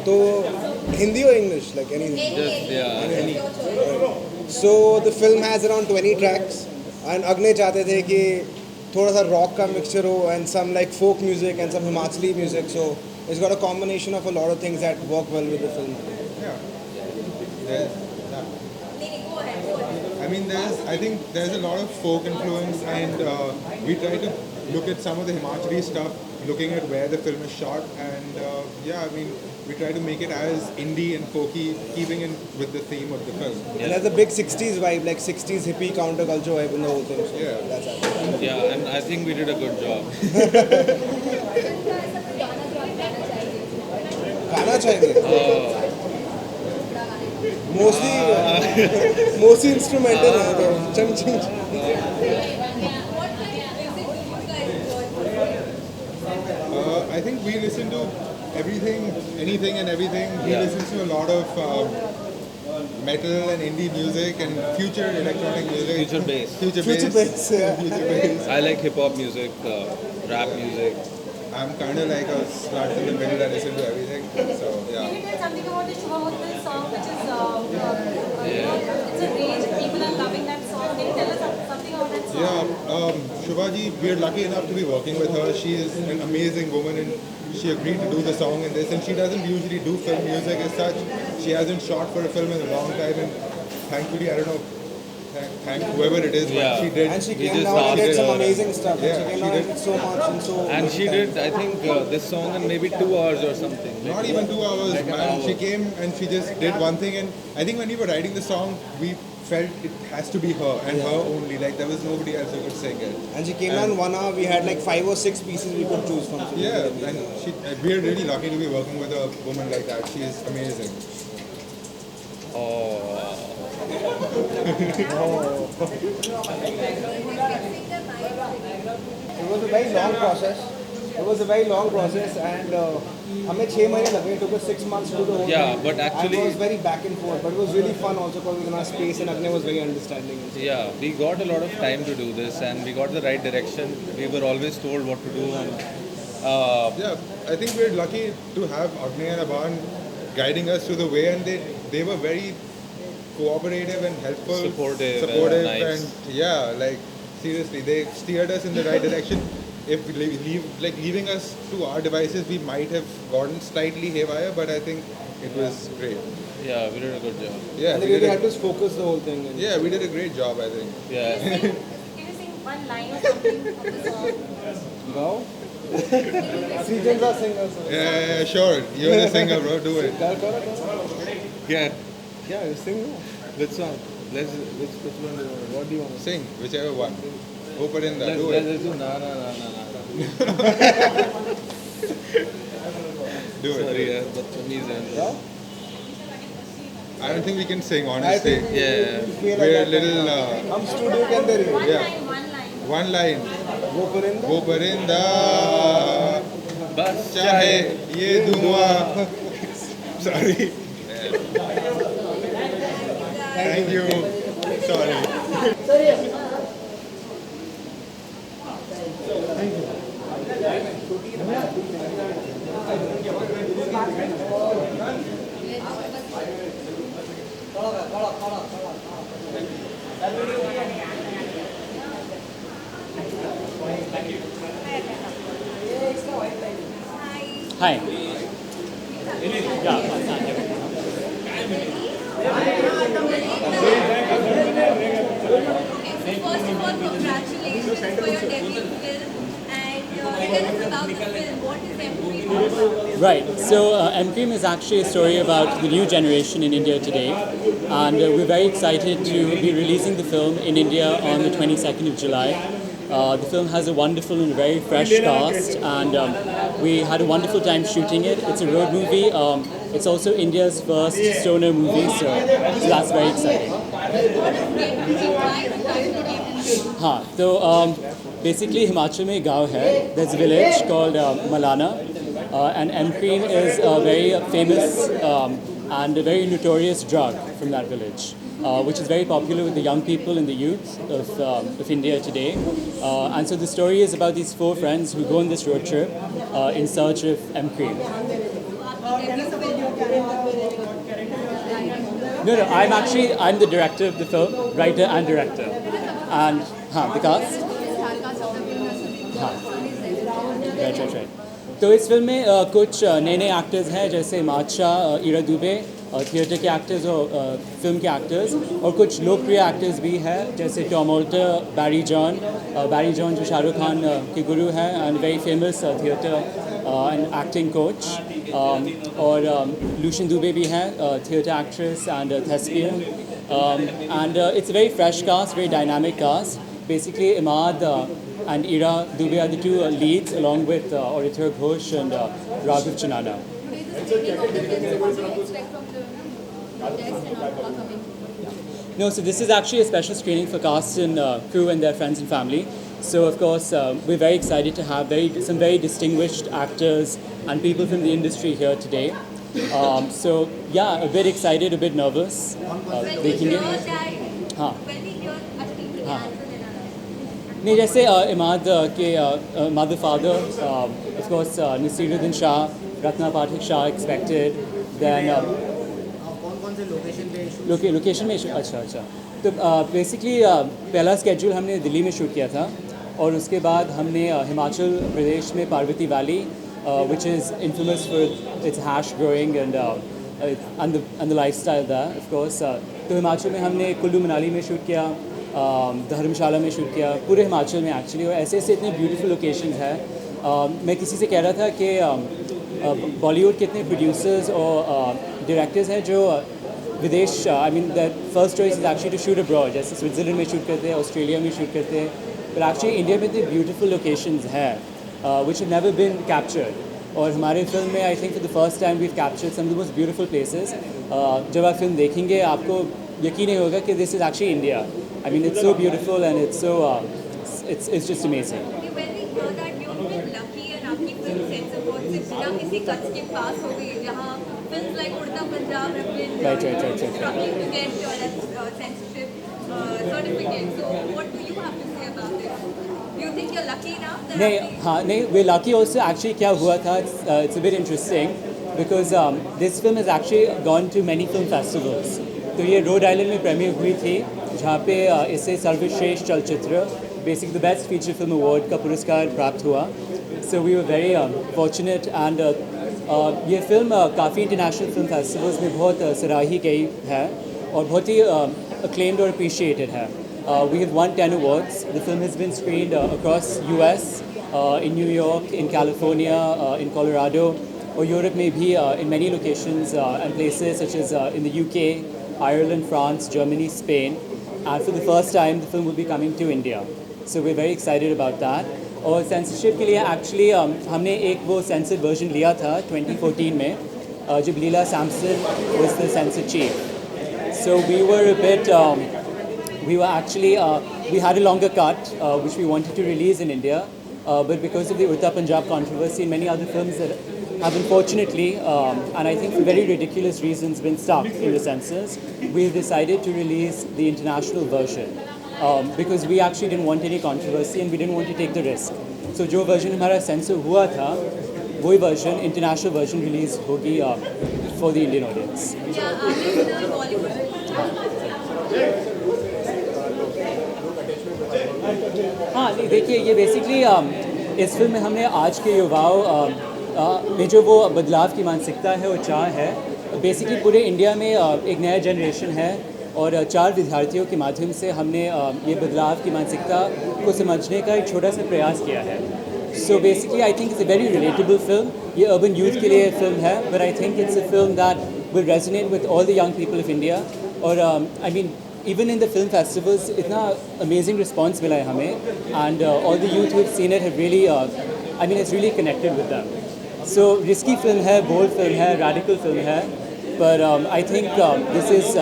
तो Hindi or English, like anything. Just So the film has around 20 tracks, and अगने चाहते थे कि थोड़ा सा rock का mixture हो and some like folk music and some Himachali music. So it's got a combination of a lot of things that work well with the film. I mean, I think there's a lot of folk influence, and we try to look at some of the Himachali stuff, looking at where the film is shot, and I mean, we try to make it as indie and folky, keeping in with the theme of the film. And there's a big 60s vibe, like 60s hippie counterculture vibe in the whole thing. So that's it. Yeah, and I think we did a good job. गाना चाहिए mostly instrumental है तो चंग चंग I think we listen to everything, anything and everything. He listens to a lot of metal and indie music and future electronic music. Future bass. Future Future bass. bass, yeah. Future bass. I like hip hop music, rap music. I'm kind of like a slut in the middle. I listen to everything. So Can you yeah. tell something about the Shubhamuttal song, which is, it's a rage, people are loving that song. Can you tell us something about that song? Yeah, Shubhaji, we're lucky enough to be working with her. She is an amazing woman, and she agreed to do the song in this. And she doesn't usually do film music as such. She hasn't shot for a film in a long time, and thankfully, I don't know, thank whoever it is, Yeah. but she did. And she We came just down and did asked some her. amazing stuff. Yeah, She came she down and did. did so much and so. And she did, I think, this song in maybe 2 hours or something. Not even 2 hours, Like an man. hour. She came and she just did one thing, and I think when we were writing the song, we felt it has to be her and her only. Like there was nobody else who could sing it. And she came down 1 hour. We had like 5 or 6 pieces we could choose from. So we Yeah, did amazing. and we're really lucky to be working with a woman like that. She is amazing. It was a very long process. It was a very long process, and हमें 6 महीने लगे. It took us 6 months to do the whole Yeah, thing. but actually- And it was very back and forth, but it was really fun also because we were in our space, and Agne was very understanding. Yeah, we got a lot of time to do this, and we got the right direction. We were always told what to do, and Yeah, I think we're lucky to have Agnay and Aban guiding us through the way, and they were very cooperative and helpful, Supportive and nice. and yeah, like seriously, they steered us in the right direction. If we leaving us to our devices, we might have gotten slightly haywire, but I think it was great. yeah, we did a good job. Yeah, And we they really did had to focus the whole thing. And yeah, we did a great job, I think. Yeah. Can you sing one line or something of the song? Wow. Srijans are singers. So. Yeah, sure. You're the singer, bro. Do it. Karo. Yeah. Yeah, you sing. No? Which song? Which one do you want? What do you want to Sing, whichever one. Open in there. Do Let's it. do na. Do it. Sorry, but Baptamiz Yeah? I don't think we can sing, honestly. think- Yeah. Feel like We're a that. little. हम studio के अंदर ही Yeah. One line. One line. वो परिंदा वो परिंदा बस चाहे ये धुआं. Sorry. Thank you. Sorry. Hi. First of all, congratulations for your debut film. And tell us about the film. What is M-Cream all about? Right. So M-Cream is actually a story about the new generation in India today, and we're very excited to be releasing the film in India on the 22nd of July. The film has a wonderful and very fresh cast, and we had a wonderful time shooting it. It's a road movie. It's also India's first stoner movie, so that's very exciting. Why the title M-Cream? हाँ तो basically Himachal में गाँव है. There's a village called Malana, and M-Cream is a very famous and a very notorious drug from that village. which is very popular with the young people and the youth of India today. And so the story is about these four friends who go on this road trip in search of M. Cream. No, I'm the director of the film, writer and director. And the cast? Right. तो इस film में कुछ नए नए actors हैं जैसे माचा, Ira Dubey, theatre के actors और फिल्म के एक्टर्स, और कुछ लोकप्रिय एक्टर्स भी हैं जैसे टॉम ऑल्टर, बैरी जॉन जो शाहरुख खान के गुरु हैं and very famous theatre and acting coach, और लूशन दुबे भी हैं, theatre actress and thespian, and it's a very fresh cast, very dynamic cast. Basically, Imad and Ira Dubey are the two leads, along with Aurithya Ghosh and Raghav Chanana. No, so this is actually a special screening for cast and crew and their friends and family. So, of course, we're very excited to have some very distinguished actors and people from the industry here today. So, yeah, a bit excited, a bit nervous. Making it. हाँ. नहीं, जैसे इमाद के mother father, of course Naseeruddin Shah, Ratna Pathak Shah expected, then location में अच्छा तो basically पहला schedule हमने दिल्ली में शूट किया था, और उसके बाद हमने हिमाचल प्रदेश में Parvati valley, which is infamous for its hash growing and the lifestyle there, of course. तो हिमाचल में हमने कुल्लू मनाली में शूट किया, धर्मशाला में शूट किया, पूरे हिमाचल में एक्चुअली, और ऐसे ऐसे इतने ब्यूटीफुल लोकेशंस हैं. मैं किसी से कह रहा था कि बॉलीवुड के इतने प्रोड्यूसर्स और डायरेक्टर्स हैं जो विदेश, I mean the first choice is actually to shoot abroad, जैसे स्विट्ज़रलैंड में शूट करते हैं, ऑस्ट्रेलिया में शूट करते हैं, पर एक्चुअली इंडिया में इतने ब्यूटीफुल लोकेशंस हैं which have never been captured. और हमारे फिल्म में I think for the first time we have captured some of the most beautiful places. जब आप फिल्म देखेंगे आपको यकीन नहीं होगा कि this is actually India. I mean, it's so beautiful and it's so, it's just amazing. When we heard that you've been lucky and आपकी film sensor board से बिना किसी कच के पास हो गई, जहाँ films like उड़ता Punjab have been struggling to get censorship certificate. So what do you have to say about this? Do you think you're lucky now? नहीं, we're lucky also. Actually, क्या हुआ था? It's a bit interesting because this film has actually gone to many film festivals. तो ये Rhode Island में premiere हुई थी, जहाँ पे इसे सर्वश्रेष्ठ चलचित्र, basic the best feature film award का पुरस्कार प्राप्त हुआ. So we were very fortunate and ये फिल्म काफ़ी इंटरनेशनल फिल्म फेस्टिवल्स में बहुत सराही गई है और बहुत ही acclaimed और appreciated है. We have won 10 awards. The film has been screened across US, in New York, in California, in Colorado, और यूरोप में भी in many locations and places such as in the UK, Ireland, France, Germany, Spain. And for the first time, the film will be coming to India. So we're very excited about that. और censorship के लिए actually हमने एक वो censored version लिया था 2014 में, जब लीला Samson was the censor chief. So we were a bit, we were actually, we had a longer cut which we wanted to release in India, but because of the Urta Punjab controversy and many other films that have unfortunately, and I think for very ridiculous reasons, been stuck in the censors, we've decided to release the international version because we actually didn't want any controversy and we didn't want to take the risk. So जो version हमारा censor हुआ था, वही version, international version release होगी for the Indian audience. हाँ, नहीं देखिए, ये बेसिकली इस फिल्म में हमने आज के युवाओं में जो वो बदलाव की मानसिकता है और चाह है, बेसिकली पूरे इंडिया में एक नया जनरेशन है और 4 विद्यार्थियों के माध्यम से हमने ये बदलाव की मानसिकता को समझने का एक छोटा सा प्रयास किया है. So basically I think it's a very relatable film. ये अर्बन यूथ के लिए फिल्म है, but I think it's a film that will resonate with all the young people of India. और I mean even in the film festivals, इतना amazing response मिला है हमें, and all the youth who've seen it have really, I mean, it's really connected with them. So risky film है, bold film है, radical film है, but I think this is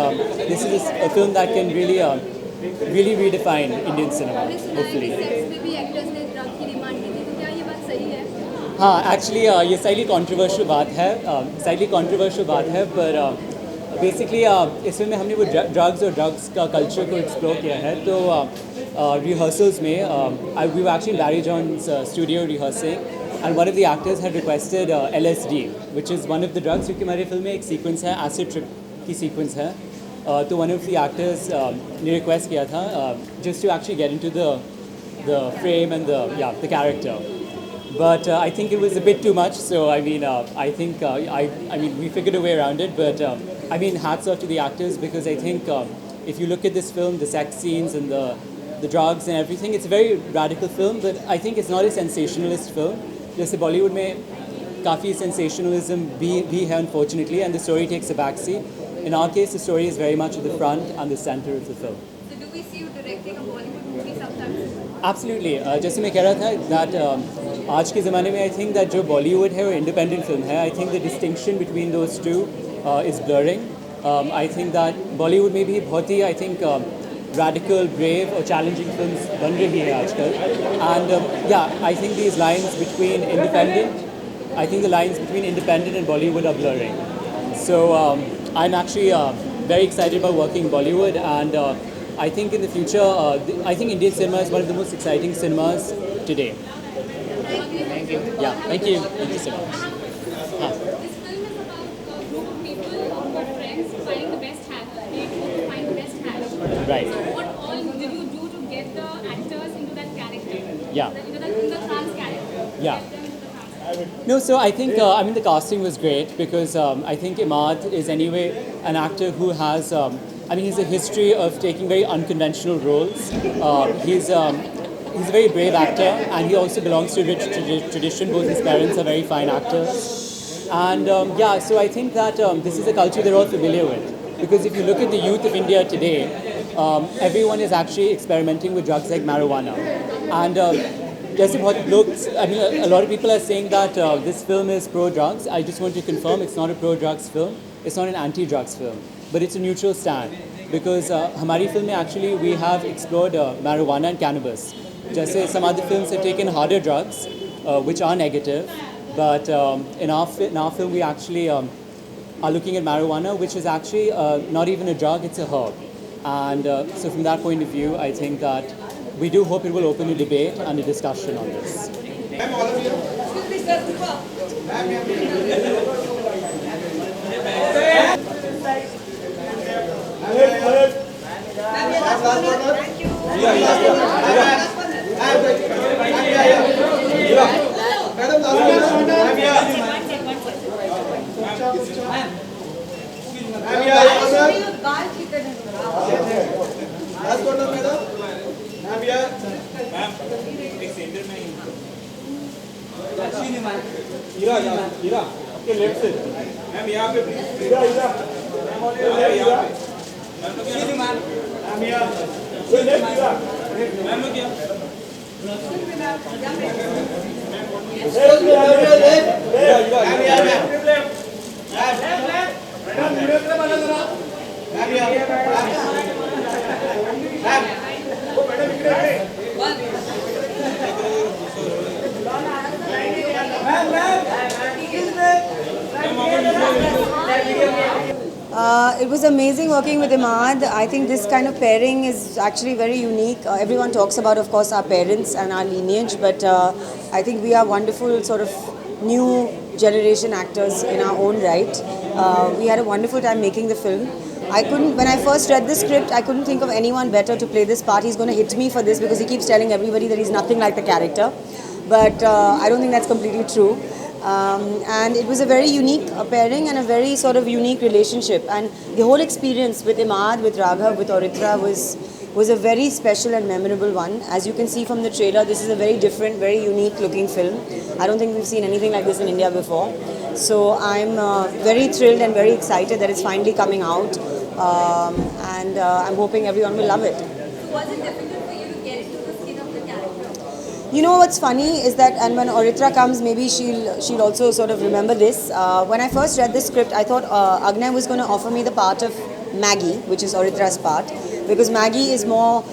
a film that can really, really redefine Indian cinema, hopefully. हाँ, actually ये slightly controversial बात है, पर basically इस film में हमने वो ड्रग्स और ड्रग्स का कल्चर को एक्सप्लोर किया है. तो रिहर्सल्स में we were actually Barry John's studio rehearsing, and one of the actors had requested LSD, which is one of the drugs. क्योंकि हमारे फिल्म में एक सीक्वेंस है, एसिड ट्रिप की सीक्वेंस है. तो one of the actors ने रिक्वेस्ट किया था just to actually get into the frame and the character. But I think it was a bit too much. So I mean, I think I mean we figured a way around it. But I mean, hats off to the actors, because I think if you look at this film, the sex scenes and the drugs and everything, it's a very radical film. But I think it's not a sensationalist film. जैसे Bollywood में काफ़ी sensationalism भी है, unfortunately, and the story takes a backseat. In our case, the story is very much at the front and the center of the film. So do we see you directing a Bollywood movie sometime soon? Absolutely. जैसे मैं कह रहा था that आज के ज़माने में I think that जो Bollywood है वो independent film है. I think the distinction between those two is blurring. I think that Bollywood में भी बहुत ही I think radical, brave और challenging films बन रही है आजकल. And yeah, I think these lines between independent, I think the lines between independent and Bollywood are blurring. So I'm actually very excited about working in Bollywood, and I think in the future, I think Indian cinema is one of the most exciting cinemas today. Thank you. Yeah, thank you. Thank you so much. This film is about a group of people who are friends finding the best hat. They hope to find the best hat. Right. So what all did you do to get the actors into that character? Yeah. Into the trans character. Yeah. Get them into the trans character. No, so I think I mean the casting was great, because I think Imad is anyway an actor who has I mean he's a history of taking very unconventional roles. He's a very brave actor, and he also belongs to a rich tradition. Both his parents are very fine actors, and yeah, so I think that this is a culture they're all familiar with, because if you look at the youth of India today, everyone is actually experimenting with drugs like marijuana, and जैसे बहुत लोग, I mean, a lot of people are saying that this film is pro-drugs. I just want to confirm it's not a pro-drugs film. It's not an anti-drugs film, but it's a neutral stand, because हमारी film में actually we have explored marijuana and cannabis. जैसे some other films have taken harder drugs, which are negative, but in our film we actually are looking at marijuana, which is actually not even a drug, it's a herb. And so from that point of view, I think that we do hope it will open a debate and a discussion on this. It was amazing working with Imad. I think this kind of pairing is actually very unique. Everyone talks about, of course, our parents and our lineage, but I think we are wonderful sort of new generation actors in our own right. We had a wonderful time making the film. When I first read the script, I couldn't think of anyone better to play this part. He's going to hit me for this because he keeps telling everybody that he's nothing like the character. But I don't think that's completely true. And it was a very unique pairing and a very sort of unique relationship. And the whole experience with Imad, with Raghav, with Oritra was a very special and memorable one. As you can see from the trailer, this is a very different, very unique looking film. I don't think we've seen anything like this in India before. So I'm very thrilled and very excited that it's finally coming out. And I'm hoping everyone will love it. So was it difficult for you to get into the skin of the character? You know what's funny is that, and when Oritra comes, maybe she'll also sort of remember this. When I first read this script, I thought Agnay was going to offer me the part of Maggie, which is Oritra's part, because Maggie is more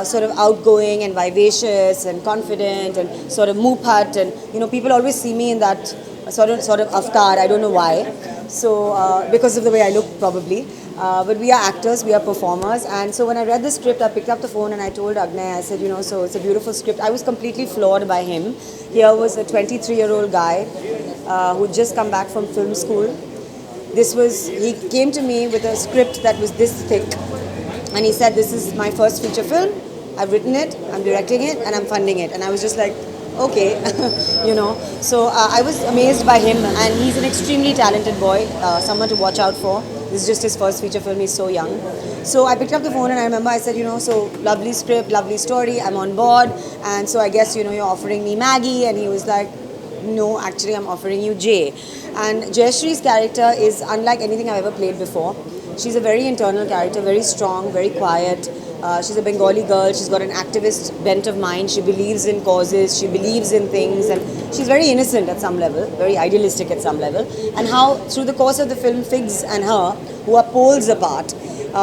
sort of outgoing and vivacious and confident and sort of moophat, and people always see me in that sort of avatar. I don't know why. So, because of the way I look, probably. But we are actors, we are performers. And so when I read the script, I picked up the phone and I told Agnay, I said, so it's a beautiful script. I was completely floored by him. Here was a 23-year-old guy who'd just come back from film school. He came to me with a script that was this thick. And he said, this is my first feature film. I've written it, I'm directing it, and I'm funding it. And I was just like, okay, So I was amazed by him, and he's an extremely talented boy, someone to watch out for. This is just his first feature film, he's so young. So I picked up the phone and I remember I said, so lovely script, lovely story, I'm on board. And so I guess, you're offering me Maggie. And he was like, no, actually I'm offering you Jay. And Jayashree's character is unlike anything I've ever played before. She's a very internal character, very strong, very quiet. She's a Bengali girl. She's got an activist bent of mind. She believes in causes. She believes in things. And she's very innocent at some level, very idealistic at some level. And how, through the course of the film, Figs and her, who are poles apart,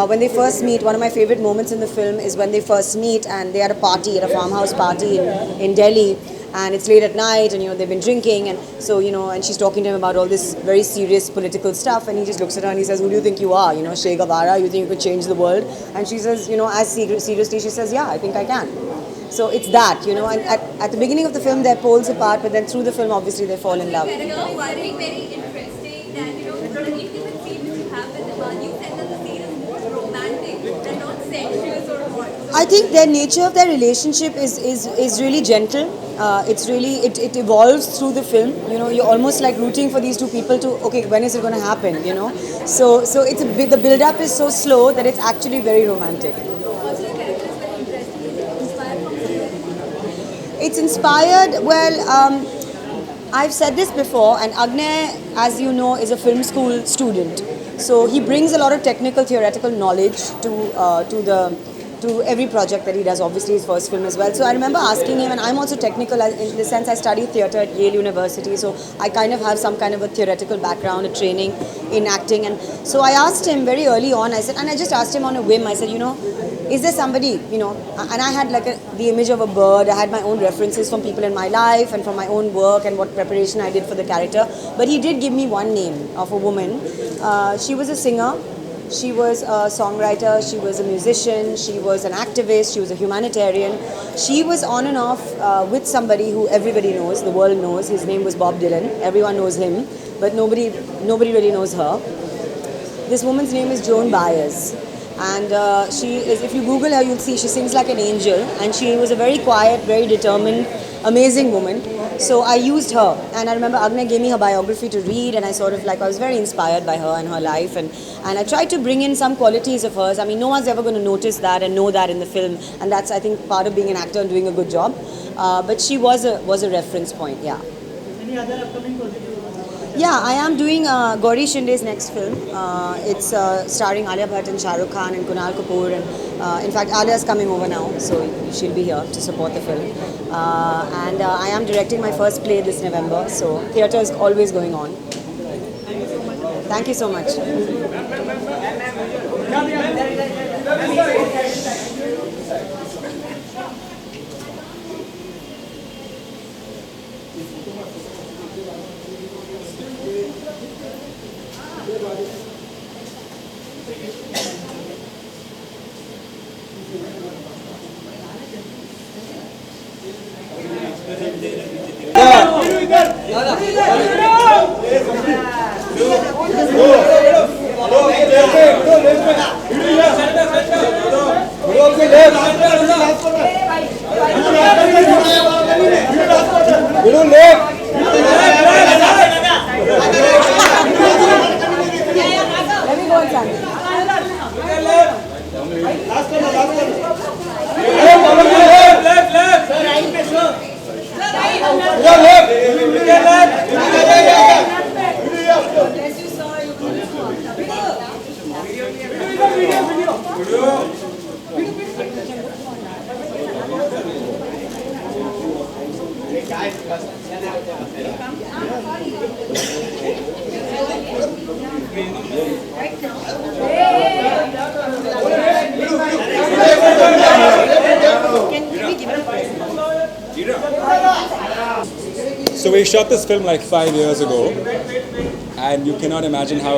when they first meet, one of my favorite moments in the film is when they first meet and they're at a party, at a farmhouse party in Delhi. And it's late at night and, they've been drinking. And so, and she's talking to him about all this very serious political stuff. And he just looks at her and he says, who do you think you are? Che Guevara, you think you could change the world? And she says, as seriously, she says, yeah, I think I can. So it's that, and at the beginning of the film, they're poles apart. But then through the film, obviously, they fall in love. Very interesting that, the intimate scene which you have with Iman, you said that the scene is more romantic than not sensuous or what? I think the nature of their relationship is really gentle. It evolves through the film. You're almost like rooting for these two people to, okay, when is it going to happen? So it's the build up is so slow that it's actually very romantic. Also, the character is very interesting. Is it inspired from somewhere? It's inspired. Well, I've said this before, and Agnay, as you know, is a film school student. So he brings a lot of technical, theoretical knowledge to every project that he does, obviously his first film as well. So I remember asking him, and I'm also technical in the sense I studied theatre at Yale University, so I kind of have some kind of a theoretical background, a training in acting. And so I asked him very early on, I just asked him on a whim, I said, is there somebody, and I had like the image of a bird, I had my own references from people in my life and from my own work and what preparation I did for the character. But he did give me one name of a woman. She was a singer. She was a songwriter, she was a musician, she was an activist, she was a humanitarian. She was on and off with somebody who everybody knows, the world knows. His name was Bob Dylan. Everyone knows him, but nobody really knows her. This woman's name is Joan Baez. And she is, if you Google her, you'll see she sings like an angel. And she was a very quiet, very determined, amazing woman. So I used her, and I remember Agnay gave me her biography to read, and I was very inspired by her and her life, and I tried to bring in some qualities of hers. I mean, no one's ever going to notice that and know that in the film, and that's, I think, part of being an actor and doing a good job. But she was a reference point, yeah. Any other upcoming projects? Yeah, I am doing Gauri Shinde's next film. It's starring Alia Bhatt and Shah Rukh Khan and Kunal Kapoor. And in fact, Alia is coming over now, so she'll be here to support the film. And I am directing my first play this November, so theatre is always going on. Thank you so much. So we shot this film like 5 years ago, and you cannot imagine how.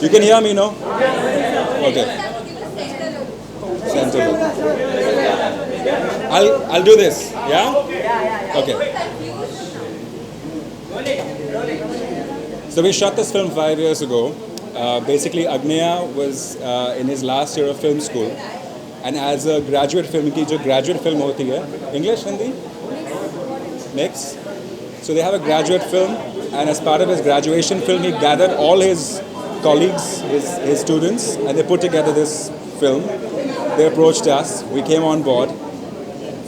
You can hear me, no? Okay. Center look. I'll do this. Yeah. Okay. So we shot this film 5 years ago. Basically, Agneya was in his last year of film school, and as a graduate film की जो graduate film होती है, English, Hindi, mix. So they have a graduate film, and as part of his graduation film, he gathered all his colleagues, his students, and they put together this film. They approached us. We came on board.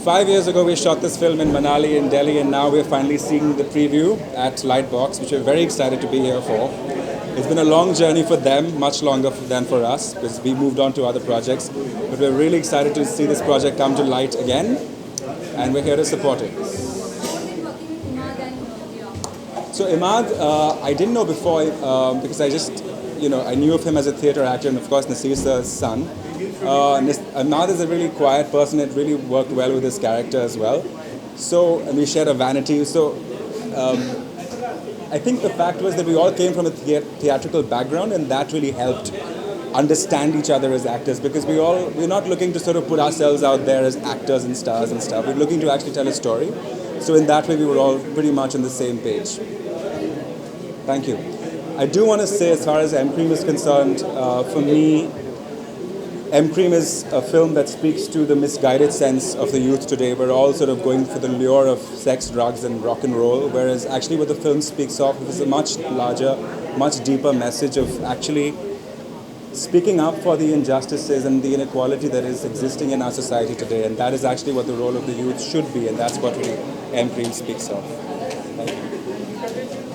5 years ago, we shot this film in Manali, in Delhi, and now we're finally seeing the preview at Lightbox, which we're very excited to be here for. It's been a long journey for them, much longer than for us, because we moved on to other projects. But we're really excited to see this project come to light again, and we're here to support it. So Imad, I didn't know before because I just, I knew of him as a theatre actor, and of course Nasir sir's son. Imad is a really quiet person. It really worked well with his character as well. So, and we shared a vanity. So, I think the fact was that we all came from a theatrical background, and that really helped understand each other as actors, because we're not looking to sort of put ourselves out there as actors and stars and stuff. We're looking to actually tell a story. So in that way, we were all pretty much on the same page. Thank you. I do want to say, as far as M Cream is concerned, for me, M Cream is a film that speaks to the misguided sense of the youth today. We're all sort of going for the lure of sex, drugs, and rock and roll, whereas actually what the film speaks of is a much larger, much deeper message of actually speaking up for the injustices and the inequality that is existing in our society today. And that is actually what the role of the youth should be, and that's what really M Cream speaks of. Thank you.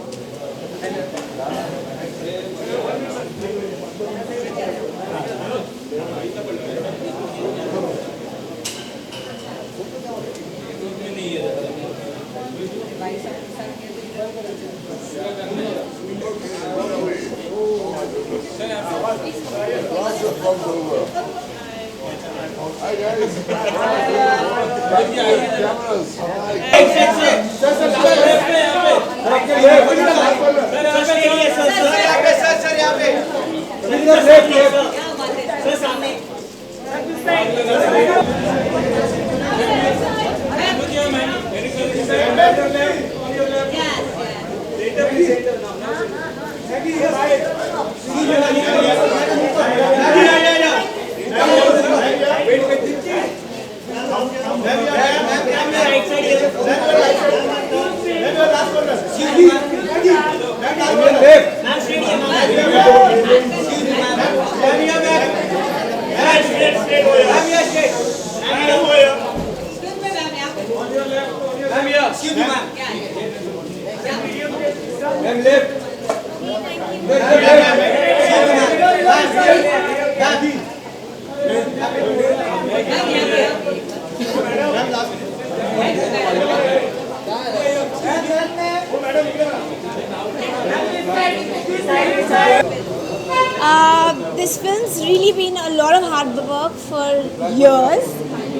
This film's really been a lot of hard work for years.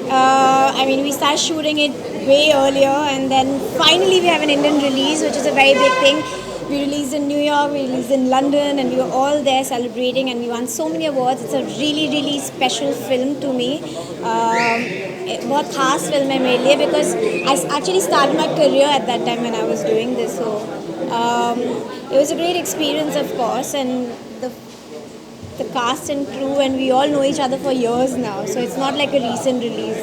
I mean, we started shooting it way earlier, and then finally we have an Indian release, which is a very big thing. We released in New York, we released in London, and we were all there celebrating, and we won so many awards. It's a really, really special film to me. बहुत खास film है मेरे लिए, because I actually started my career at that time when I was doing this. So it was a great experience, of course, and the cast and crew, and we all know each other for years now, so it's not like a recent release.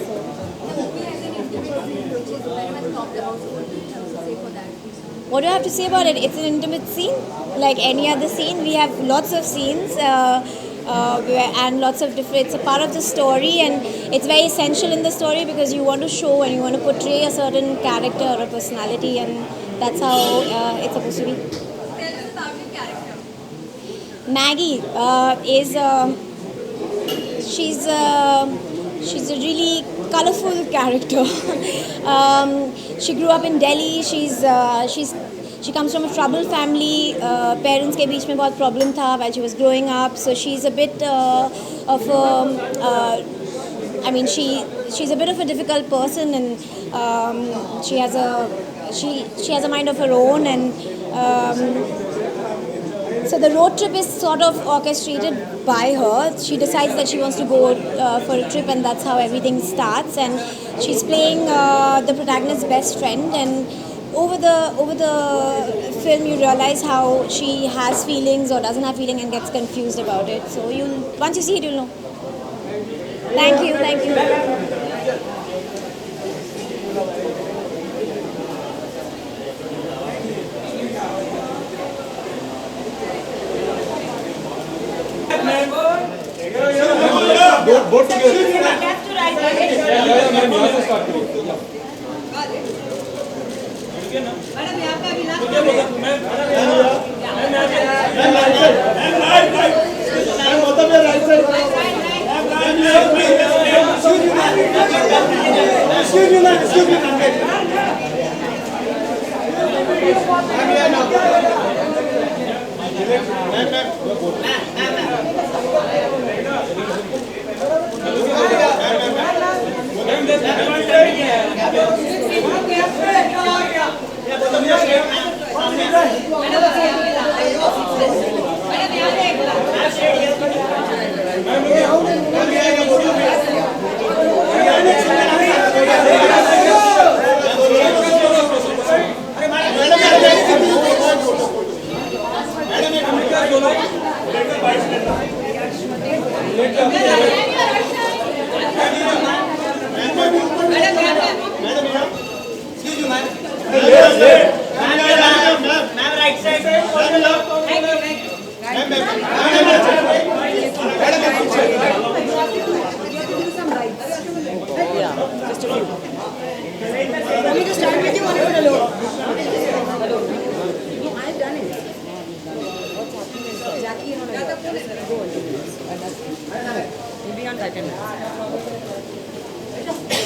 What do I have to say about it? It's an intimate scene, like any other scene. We have lots of scenes and lots of different. It's a part of the story, and it's very essential in the story because you want to show and you want to portray a certain character or a personality, and that's how it's supposed to be. Maggie is she's a really colorful character. She grew up in Delhi. She comes from a troubled family. Parents के बीच में बहुत problem था while she was growing up. So she's a bit of a, I mean, she's a bit of a difficult person, and she has a mind of her own, and so the road trip is sort of orchestrated by her. She decides that she wants to go for a trip, and that's how everything starts. And she's playing the protagonist's best friend, and over the film you realize how she has feelings or doesn't have feeling and gets confused about it. So once you see it, you'll know. Thank you. Both together.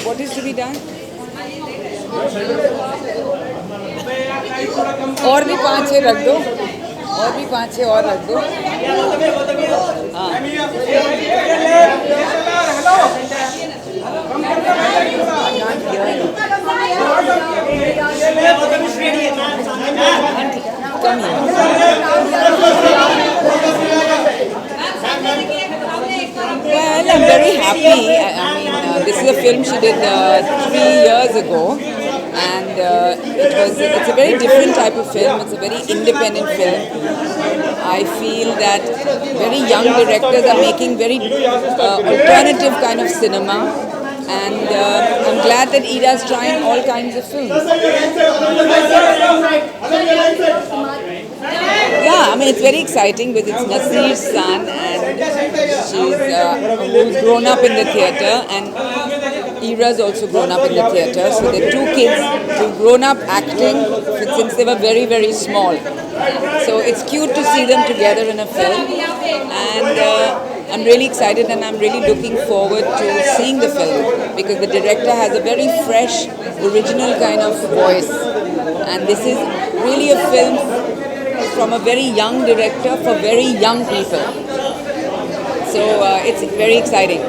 What is to be done? और भी 5-6 रख दो, और भी 5-6 और रख दो। Well, I'm very happy. I mean, this is a film she did 3 years ago, and it's a very different type of film. It's a very independent film. I feel that very young directors are making very alternative kind of cinema, and I'm glad that Ida is trying all kinds of films. Yeah, I mean, it's very exciting because it's Nasir's son, and who's grown up in the theatre, and Ira's also grown up in the theatre. So they're 2 kids who've grown up acting since they were very, very small. So it's cute to see them together in a film, and I'm really excited, and I'm really looking forward to seeing the film because the director has a very fresh, original kind of voice, and this is really a film from a very young director for very young people. So it's very exciting.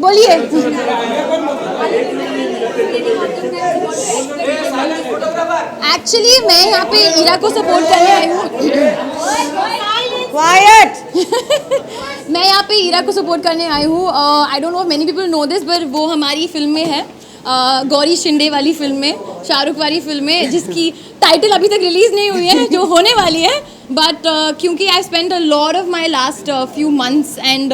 बोलिए। Actually मैं यहाँ पे ईरा को support करने आई हूँ। Quiet. मैं यहाँ पे ईरा को सपोर्ट करने आई हूँ. I don't know many people know this, पर वो हमारी फिल्म में है, गौरी शिंदे वाली फिल्म में, शाहरुख वाली फिल्म में, जिसकी टाइटल अभी तक रिलीज नहीं हुई है, जो होने वाली है. बट क्योंकि I spend a lot of my last few months and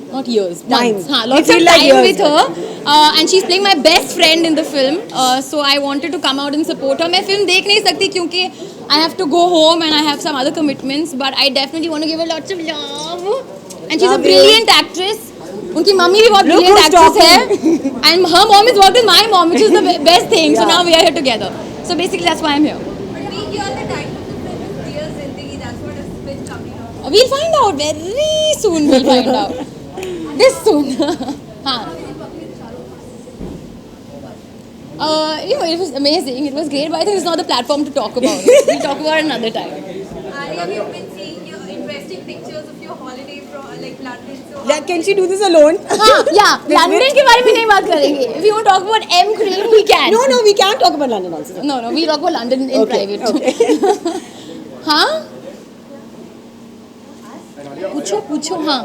not years, months. Lots of time with her, and she's playing my best friend in the film. So I wanted to come out and support her. मैं film देख नहीं सकती क्योंकि I have to go home and I have some other commitments. But I definitely want to give her lots of love. And she's a brilliant actress. उनकी mummy भी बहुत brilliant actress है. And her mom is worked with my mom, which is the best thing. So now we are here together. So basically that's why I'm here. But we hear the title of the film is Dear Zindagi. That's what has been coming out. We'll find out very soon. We'll find out. This soon. हाँ. It was amazing. It was great, but I think it's not the platform to talk about it. We'll talk about it another time. Arya, we've been seeing your interesting pictures of your holiday from like London. So Yeah, can she do this alone? हाँ, yeah. London के बारे में नहीं बात करेंगे. If you want to talk about M Cream, we can. No, we can't talk about London also. No, we talk about London in private. Okay. हाँ. पूछो हाँ.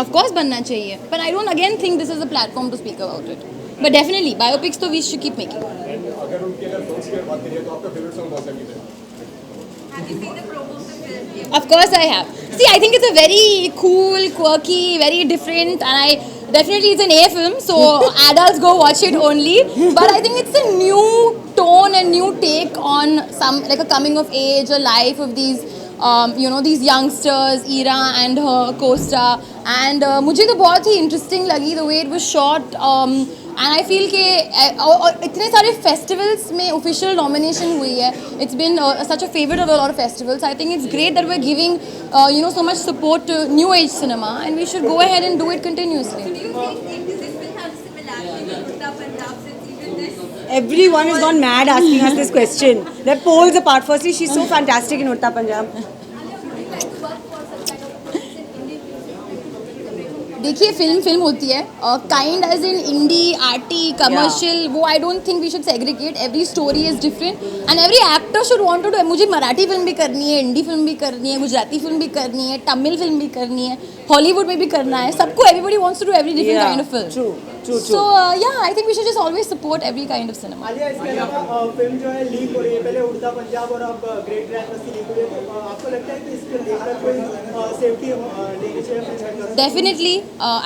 Of course बनना चाहिए, but I don't again think this is a platform to speak about it. But definitely biopics तो we should keep making. have you seen the promo of the film? Of course I have. See, I think it's a very cool, quirky, very different, and definitely it's an A film, so adults go watch it only. But I think it's a new tone and new take on some like a coming of age, a life of these these youngsters, Ira and her co-star. And मुझे तो बहुत ही interesting लगी the way it was shot. And I feel कि इतने सारे festivals में official nomination हुई है. It's been such a favorite of a lot of festivals. I think it's great that we're giving so much support to new age cinema, and we should go ahead and do it continuously. Do you think this will have similarity to Uttar Punjab since even this? Everyone has gone mad asking us this question. They're poles apart. Firstly, she's so fantastic in Uttar Punjab. देखिए film होती है kind as in indie arty commercial वो I don't think we should segregate every story is different and every actor should want to do मुझे Marathi film भी करनी है Hindi film भी करनी है गुजराती फिल्म भी करनी है तमिल फिल्म भी करनी है हॉलीवुड में भी करना है सबको everybody wants to do every different kind of film So yeah, I think we should just always support every kind of cinema. Alia इसके अलावा फिल्म जो है लीक हो रही है पहले उड़ता पंजाब और अब ग्रेट ग्रैंड मस्ती लीक हो रही है तो आपको लगता है कि इसको लेकर कोई सेफ्टी लेनी चाहिए? Definitely,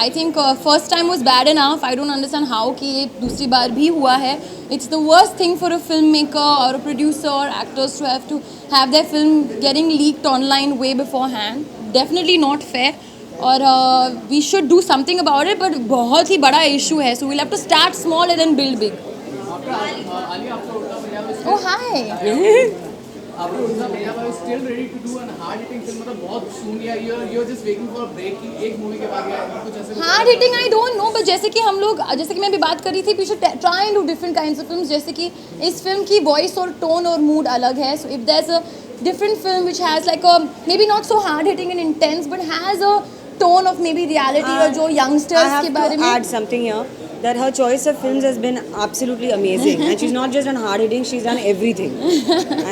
I think first time was bad enough. I don't understand how कि ये दूसरी बार भी हुआ है. It's the worst thing for a filmmaker or a producer or actors to have their film getting leaked online way beforehand. Definitely not fair. और we should do something about it, but बहुत ही बड़ा issue है, so we'll have to start small and then build big. Oh hi. After Urta Punjab, are you still ready to do an hard hitting film? मतलब बहुत soon या you're just waiting for a break कि एक movie के बाद या कुछ ऐसे? Hard hitting I don't know, but जैसे कि हम लोग जैसे कि मैं अभी बात कर रही थी, we should try and do different kinds of films. जैसे कि इस film की voice और tone और mood अलग है, so if there's a different film which has like a maybe not so hard hitting and intense, but has a tone of maybe reality or जो youngsters के बारे में. I have to add something here. That her choice of films has been absolutely amazing, and she's not just done hard hitting; she's done everything,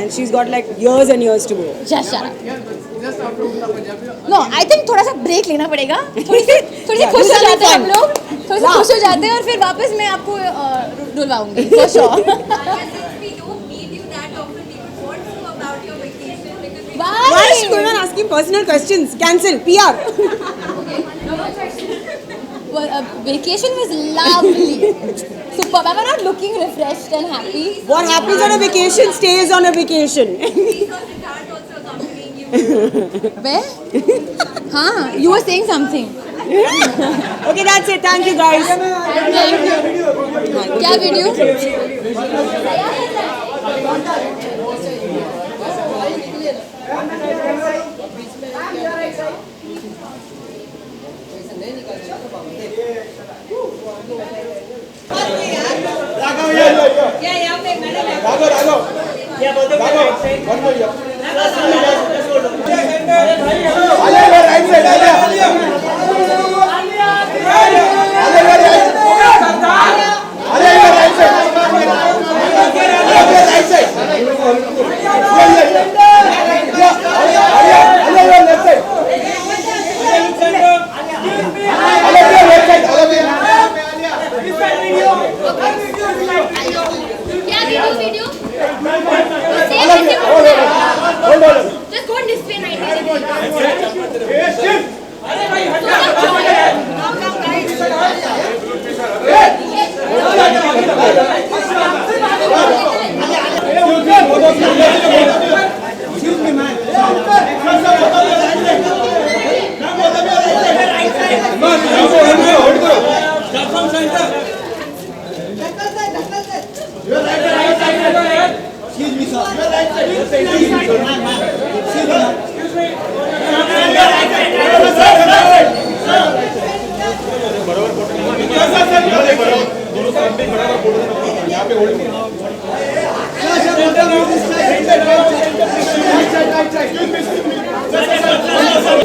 and she's got like years and years to go. Just shut up. Just after Urta Punjab. No, I think थोड़ा सा break लेना पड़ेगा. थोड़ी सी खुश हो जाते हैं हम लोग. थोड़ी सी खुश हो जाते हैं और फिर वापस मैं आपको डुलवाऊंगी. For sure. Since we don't meet you that often, we would want to know about your vacation because we. Why is she going on asking personal questions? Cancel. PR. Well, vacation was lovely. Superb. Am I not looking refreshed and happy? What happens on a vacation stays on a vacation. Where? हाँ, you were saying something. Okay, that's it. Thank you, guys. Thank you. क्या video? Right side. viral video. Just go this way,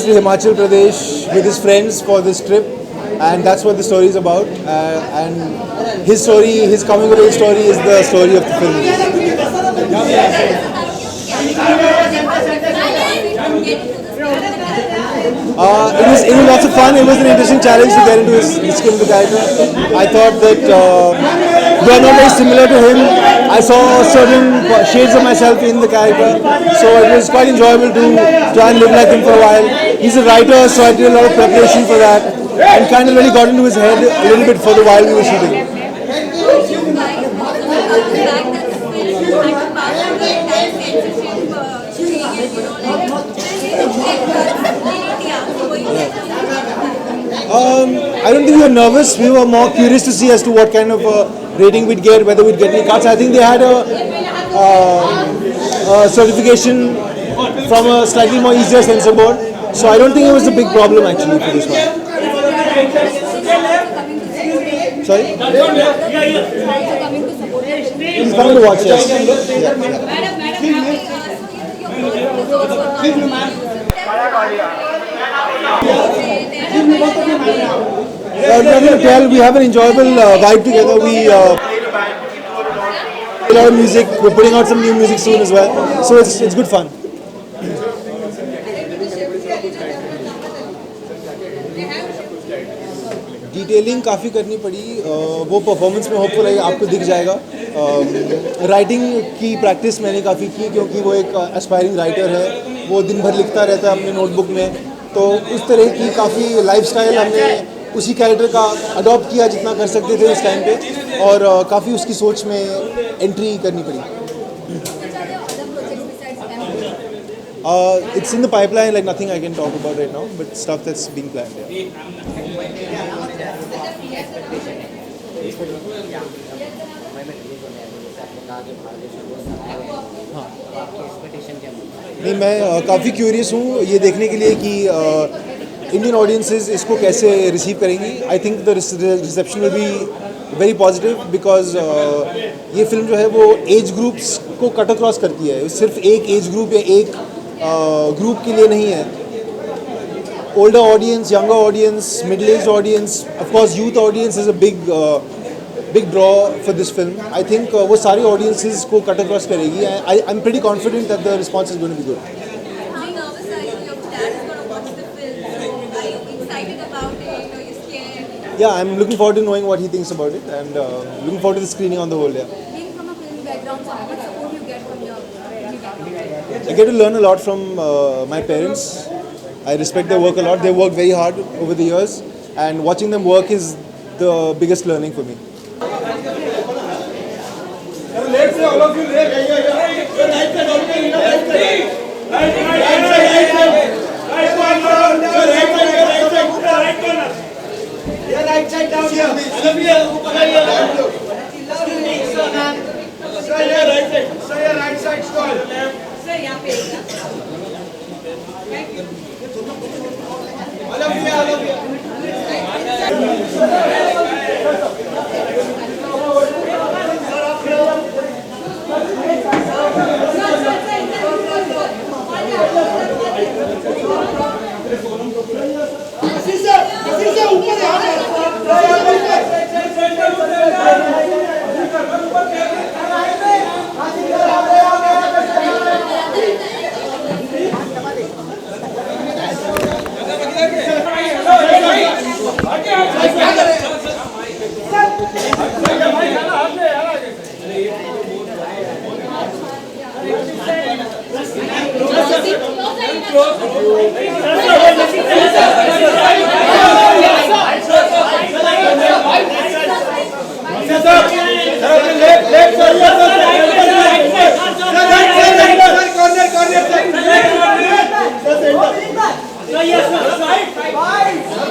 To Himachal Pradesh with his friends for this trip, and that's what the story is about. And his story, his coming of age story, is the story of the film. It was lots of fun. It was an interesting challenge to get into his skin of the character. I thought that we are not very similar to him. I saw certain shades of myself in the character, so it was quite enjoyable to try and live like him for a while. He's a writer, so I did a lot of preparation for that, and kind of really got into his head a little bit for the while we were shooting. I don't think we were nervous. We were more curious to see as to what kind of rating we'd get, whether we'd get any cuts. I think they had a certification from a slightly more easier censor board, so I don't think it was a big problem actually for this one. Sorry? He's coming to watch, yes. Nothing to tell. We have an enjoyable vibe together. We a lot of music. We're putting out some new music soon as well, so it's good fun. Detailing काफ़ी करनी पड़ी, वो performance में hopeful है आपको दिख जाएगा. Writing की प्रैक्टिस मैंने काफ़ी की क्योंकि वो एक एस्पायरिंग राइटर है, वो दिन भर लिखता रहता है अपने नोटबुक में, तो उस तरह की काफ़ी लाइफस्टाइल हमने उसी कैरेक्टर का अडॉप्ट किया जितना कर सकते थे उस टाइम पे, और काफ़ी उसकी सोच में एंट्री करनी पड़ी. It's in the pipeline, like nothing I can talk about right now, but stuff that's being planned. नहीं, मैं काफ़ी क्यूरियस हूँ ये देखने के लिए कि इंडियन ऑडियंसेस इसको कैसे रिसीव करेंगी. I think the reception will be very positive because ये फिल्म जो है वो एज ग्रुप्स को कट अक्रॉस करती है. सिर्फ एक एज ग्रुप या एक ग्रुप के लिए नहीं है. Older audience, younger audience, middle age audience, of course youth audience is a big draw for this film. I think वो सारी ऑडियंसेस को कट अक्रॉस करेगी. I am pretty confident that the response is going to be good. Yeah, I'm looking forward to knowing what he thinks about it, and looking forward to the screening on the whole. Yeah. Being from a film background, so what support you get from your I get to learn a lot from my parents. I respect their work a lot. They worked very hard over the years, and watching them work is the biggest learning for me. Right side down here. Sir, your right side. Sir, your right side stall. Sir, यहाँ पे. All of you, all of you. ऊपर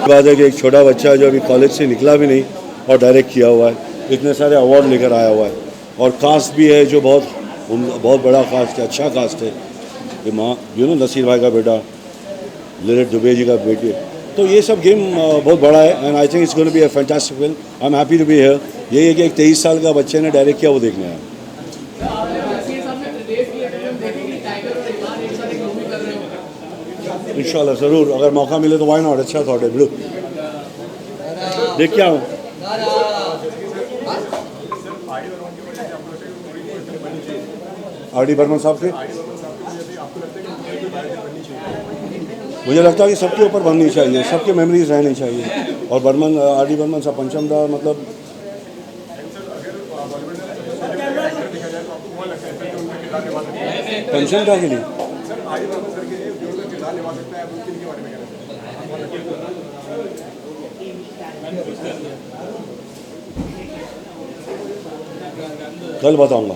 बात है कि एक छोटा बच्चा जो अभी कॉलेज से निकला भी नहीं और डायरेक्ट किया हुआ है, इतने सारे अवार्ड लेकर आया हुआ है, और कास्ट भी है जो बहुत बड़ा कास्ट है, अच्छा कास्ट है। ये माँ नसीर भाई का बेटा, लिरिट दुबे जी का बेटे, तो ये सब गेम बहुत बड़ा है and I think it's going to be a fantastic film. I am happy to be here. यही है कि एक 23 साल का बच्चे ने डायरेक्ट किया, वो देखने आया। इंशाल्लाह ज़रूर, अगर मौका मिले तो वाई नॉट। अच्छा थॉट है, देख के आऊँ। आर.डी. बर्मन साहब के, मुझे लगता है कि सबके ऊपर बननी चाहिए, सबके मेमोरीज रहनी चाहिए। और बर्मन, आर.डी. बर्मन साहब पंचम दा, मतलब पंचम दा के लिए कल बताऊंगा।